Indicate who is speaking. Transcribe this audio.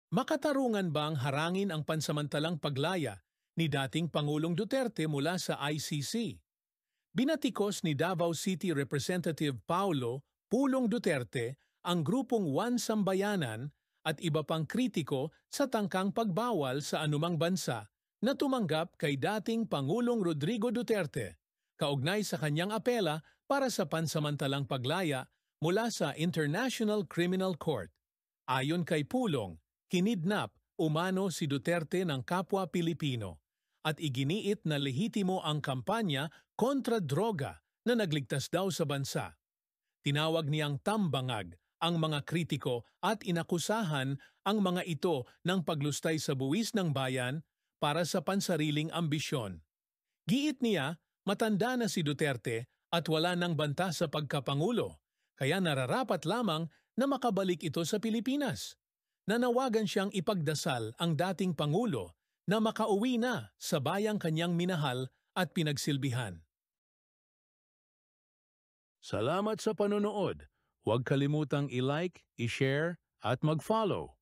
Speaker 1: Makatarungan bang harangin ang pansamantalang paglaya ni dating Pangulong Duterte mula sa ICC? Binatikos ni Davao City Representative Paulo Pulong Duterte ang grupong One Sambayanan at iba pang kritiko sa tangkang pagbawal sa anumang bansa na tumanggap kay dating Pangulong Rodrigo Duterte, kaugnay sa kanyang apela para sa pansamantalang paglaya mula sa International Criminal Court. Ayon kay Pulong, kinidnap umano si Duterte ng kapwa Pilipino at iginiit na lehitimo ang kampanya kontra droga na nagligtas daw sa bansa. Tinawag niyang tambangag ang mga kritiko at inakusahan ang mga ito ng paglustay sa buwis ng bayan para sa pansariling ambisyon. Giit niya, matanda na si Duterte at wala nang banta sa pagkapangulo, kaya nararapat lamang na makabalik ito sa Pilipinas. Nanawagan siyang ipagdasal ang dating Pangulo na makauwi na sa bayang kanyang minahal at pinagsilbihan. Salamat sa panonood. Huwag kalimutang i-like, i-share at mag-follow.